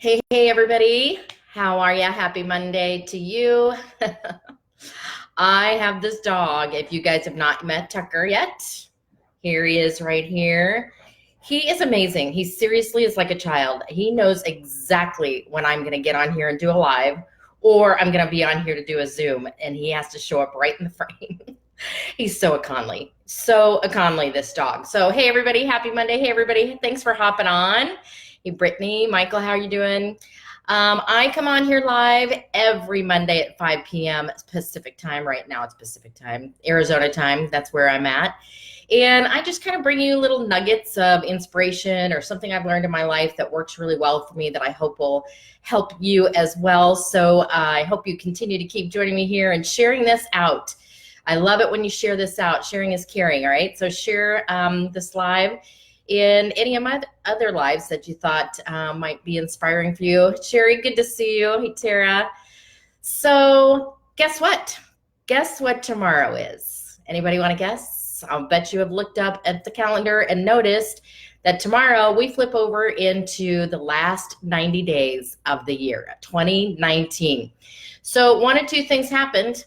Hey, everybody. How are ya? Happy Monday to you. I have this dog. If you guys have not met Tucker yet, here he is right here. He is amazing. He seriously is like a child. He knows exactly when I'm going to get on here and do a live, or I'm going to be on here to do a Zoom, and he has to show up right in the frame. He's so a Conley. So a Conley, this dog. So, hey, everybody. Happy Monday. Hey, everybody. Thanks for hopping on. Hey, Brittany, Michael, how are you doing? I come on here live every Monday at 5 p.m. Pacific time. Right now it's Pacific time, Arizona time. That's where I'm at. And I just kind of bring you little nuggets of inspiration or something I've learned in my life that works really well for me that I hope will help you as well. So I hope you continue to keep joining me here and sharing this out. I love it when you share this out. Sharing is caring, all right? So share this live in any of my other lives that you thought might be inspiring for you. Sherry, good to see you. Hey, Tara. So guess what? Guess what tomorrow is? Anybody want to guess? I'll bet you have looked up at the calendar and noticed that tomorrow we flip over into the last 90 days of the year, 2019. So one of two things happened.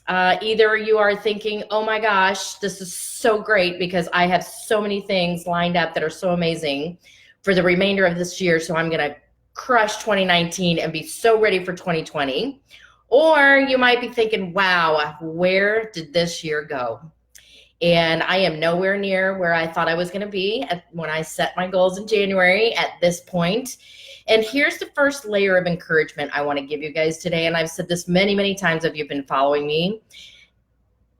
Either you are thinking, oh my gosh, this is so great because I have so many things lined up that are so amazing for the remainder of this year. So I'm going to crush 2019 and be so ready for 2020. Or you might be thinking, wow, where did this year go? And I am nowhere near where I thought I was going to be when I set my goals in January at this point. And here's the first layer of encouragement I want to give you guys today. And I've said this many, many times if you've been following me.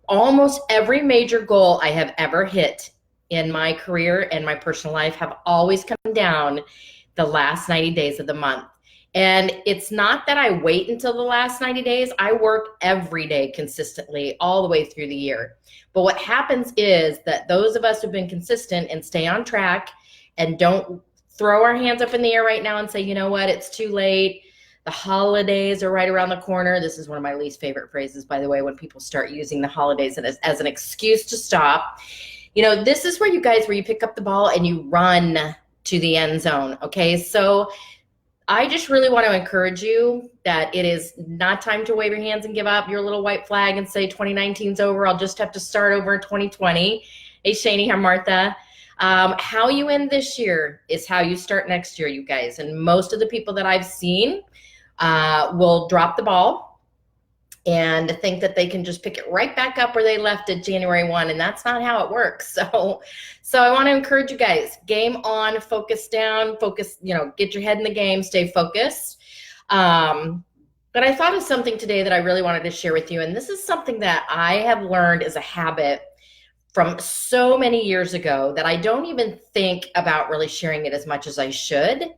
Almost every major goal I have ever hit in my career and my personal life have always come down the last 90 days of the month. And it's not that I wait until the last 90 days. I work every day consistently all the way through the year. But what happens is that those of us who've been consistent and stay on track and don't throw our hands up in the air right now and say, you know what, it's too late. The holidays are right around the corner. This is one of my least favorite phrases, by the way, when people start using the holidays as an excuse to stop. You know, this is where you pick up the ball and you run to the end zone. Okay, so I just really want to encourage you that it is not time to wave your hands and give up your little white flag and say 2019's over. I'll just have to start over in 2020. Hey, Shani, hi, Martha. How you end this year is how you start next year, you guys. And most of the people that I've seen will drop the ball and think that they can just pick it right back up where they left it January 1. And that's not how it works. So I want to encourage you guys, game on, focus down, focus, get your head in the game, stay focused. But I thought of something today that I really wanted to share with you. And this is something that I have learned as a habit from so many years ago that I don't even think about really sharing it as much as I should.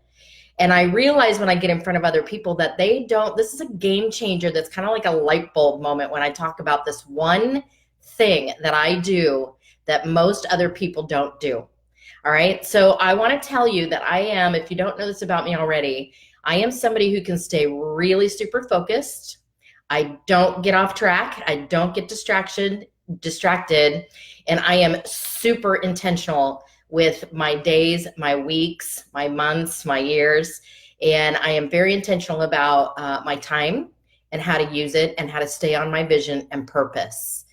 And I realize when I get in front of other people that this is a game changer. That's kind of like a light bulb moment when I talk about this one thing that I do that most other people don't do. All right. So I want to tell you that I am, if you don't know this about me already, I am somebody who can stay really super focused. I don't get off track. I don't get distracted. And I am super intentional with my days, my weeks, my months, my years. And I am very intentional about my time and how to use it and how to stay on my vision and purpose.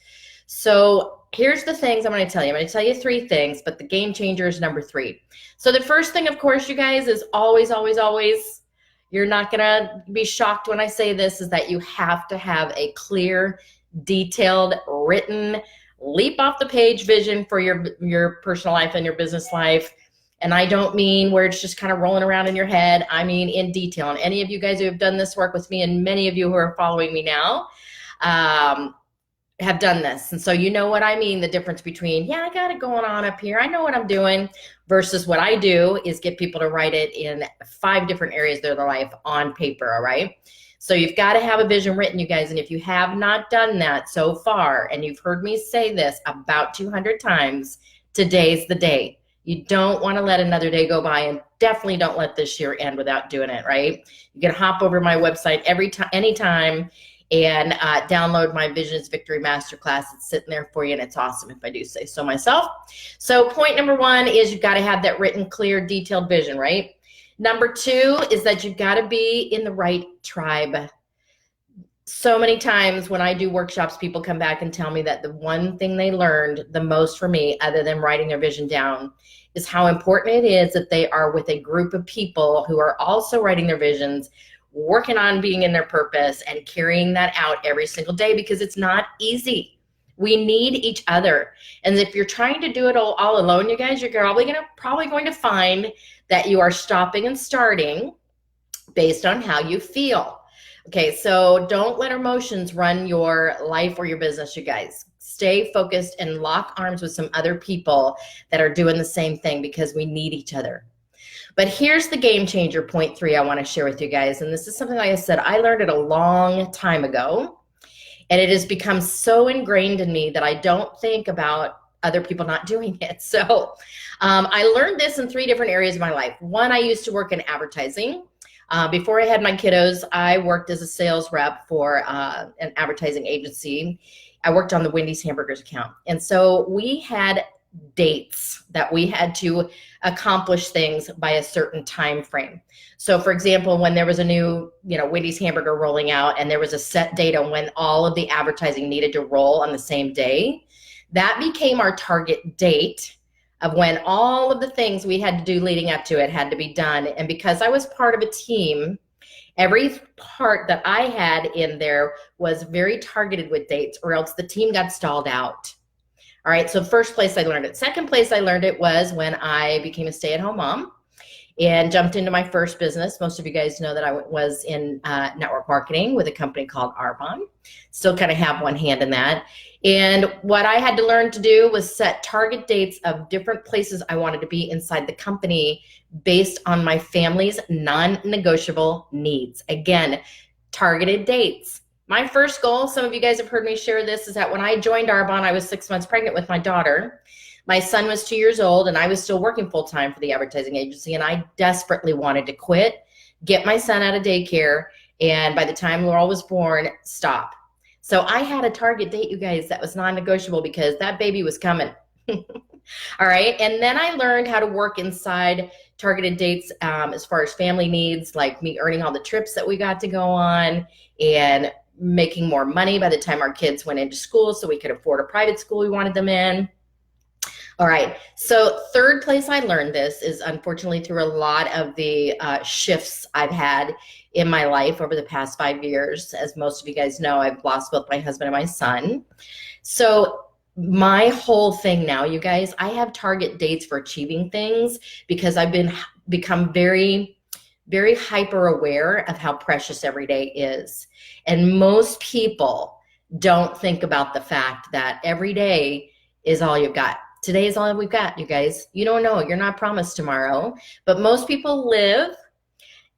So here's the things I'm going to tell you. I'm going to tell you 3 things, but the game changer is number 3. So the first thing, of course, you guys, is always, always, always, you're not going to be shocked when I say this, is that you have to have a clear, detailed, written, leap off the page vision for your personal life and your business life. And I don't mean where it's just kind of rolling around in your head. I mean in detail. And any of you guys who have done this work with me, and many of you who are following me now, have done this. And so you know what I mean, the difference between, yeah, I got it going on up here, I know what I'm doing, versus what I do is get people to write it in 5 different areas of their life on paper, all right? So you've got to have a vision written, you guys. And if you have not done that so far, and you've heard me say this about 200 times, today's the day. You don't want to let another day go by, and definitely don't let this year end without doing it, right? You can hop over to my website anytime and download my Visions Victory Masterclass. It's sitting there for you, and it's awesome if I do say so myself. So point number 1 is you've got to have that written, clear, detailed vision, right? Number two is that you've got to be in the right tribe. So many times when I do workshops, people come back and tell me that the one thing they learned the most for me, other than writing their vision down, is how important it is that they are with a group of people who are also writing their visions, working on being in their purpose, and carrying that out every single day, because it's not easy. We need each other. And if you're trying to do it all alone, you guys, you're probably going to find that you are stopping and starting based on how you feel. Okay, so don't let emotions run your life or your business, you guys. Stay focused and lock arms with some other people that are doing the same thing, because we need each other. But here's the game changer, point 3, I want to share with you guys. And this is something, like I said, I learned it a long time ago. And it has become so ingrained in me that I don't think about other people not doing it. So I learned this in 3 different areas of my life. One, I used to work in advertising. Before I had my kiddos, I worked as a sales rep for an advertising agency. I worked on the Wendy's Hamburgers account. And so we had dates that we had to accomplish things by a certain time frame. So for example, when there was a new, Wendy's hamburger rolling out, and there was a set date on when all of the advertising needed to roll on the same day, that became our target date of when all of the things we had to do leading up to it had to be done. And because I was part of a team, every part that I had in there was very targeted with dates, or else the team got stalled out. All right, so first place I learned it. Second place I learned it was when I became a stay-at-home mom and jumped into my first business. Most of you guys know that I was in network marketing with a company called Arbonne. Still kind of have one hand in that. And what I had to learn to do was set target dates of different places I wanted to be inside the company based on my family's non-negotiable needs. Again, targeted dates. My first goal, some of you guys have heard me share this, is that when I joined Arbonne, I was 6 months pregnant with my daughter. My son was 2 years old, and I was still working full-time for the advertising agency, and I desperately wanted to quit, get my son out of daycare, and by the time Laurel was born, stop. So I had a target date, you guys, that was non-negotiable, because that baby was coming. All right, and then I learned how to work inside targeted dates as far as family needs, like me earning all the trips that we got to go on, and making more money by the time our kids went into school so we could afford a private school we wanted them in. All right, so third place I learned this is unfortunately through a lot of the shifts I've had in my life over the past 5 years. As most of you guys know, I've lost both my husband and my son. So my whole thing now, you guys, I have target dates for achieving things, because I've become very hyper aware of how precious every day is. And most people don't think about the fact that every day is all you've got. Today is all we've got, you guys. You don't know, you're not promised tomorrow, but most people live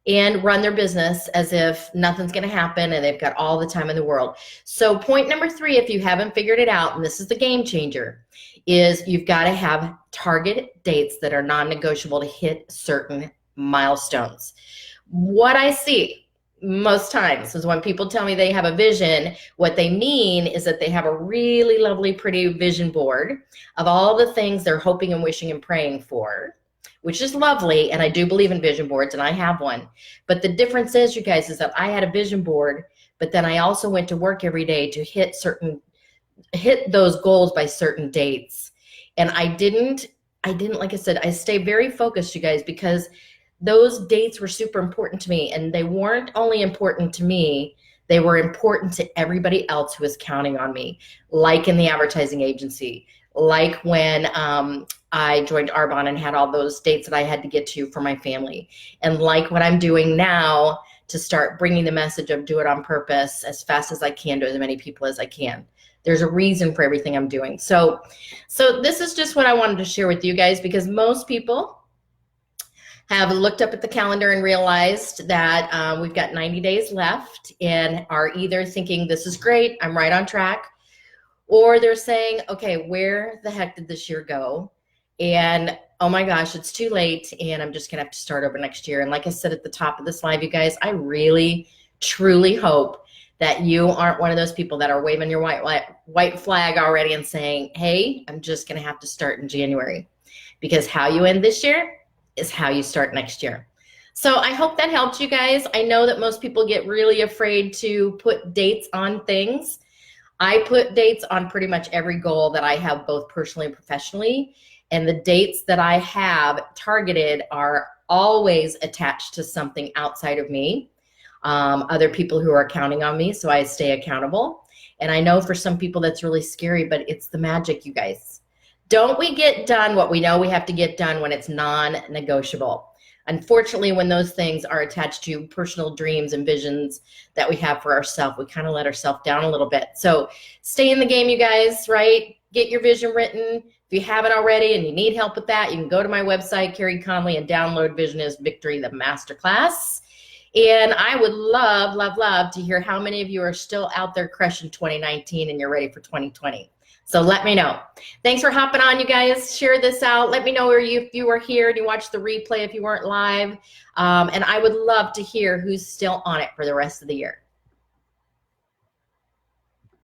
and run their business as if nothing's going to happen and they've got all the time in the world. So point number 3, if you haven't figured it out, and this is the game changer, is you've got to have target dates that are non-negotiable to hit certain milestones. What I see most times is when people tell me they have a vision, what they mean is that they have a really lovely, pretty vision board of all the things they're hoping and wishing and praying for, which is lovely. And I do believe in vision boards, and I have one. But the difference is, you guys, is that I had a vision board, but then I also went to work every day to hit those goals by certain dates. And I didn't, like I said, I stay very focused, you guys, because those dates were super important to me, and they weren't only important to me, they were important to everybody else who was counting on me, like in the advertising agency, like when I joined Arbonne and had all those dates that I had to get to for my family, and like what I'm doing now to start bringing the message of do it on purpose as fast as I can to as many people as I can. There's a reason for everything I'm doing. So this is just what I wanted to share with you guys, because most people have looked up at the calendar and realized that we've got 90 days left, and are either thinking this is great, I'm right on track, or they're saying, okay, where the heck did this year go? And oh my gosh, it's too late, and I'm just gonna have to start over next year. And like I said at the top of this live, you guys, I really, truly hope that you aren't one of those people that are waving your white flag already and saying, hey, I'm just gonna have to start in January. Because how you end this year is how you start next year. So I hope that helped you guys. I know that most people get really afraid to put dates on things. I put dates on pretty much every goal that I have, both personally and professionally. And the dates that I have targeted are always attached to something outside of me, other people who are counting on me, so I stay accountable. And I know for some people that's really scary, but it's the magic, you guys. Don't we get done what we know we have to get done when it's non-negotiable? Unfortunately, when those things are attached to personal dreams and visions that we have for ourselves, we kind of let ourselves down a little bit. So stay in the game, you guys, right? Get your vision written. If you haven't already and you need help with that, you can go to my website, Carey Conley, and download Vision is Victory, the masterclass. And I would love, love, love to hear how many of you are still out there crushing 2019 and you're ready for 2020. So let me know. Thanks for hopping on, you guys. Share this out. Let me know if you were here and you watched the replay if you weren't live. And I would love to hear who's still on it for the rest of the year.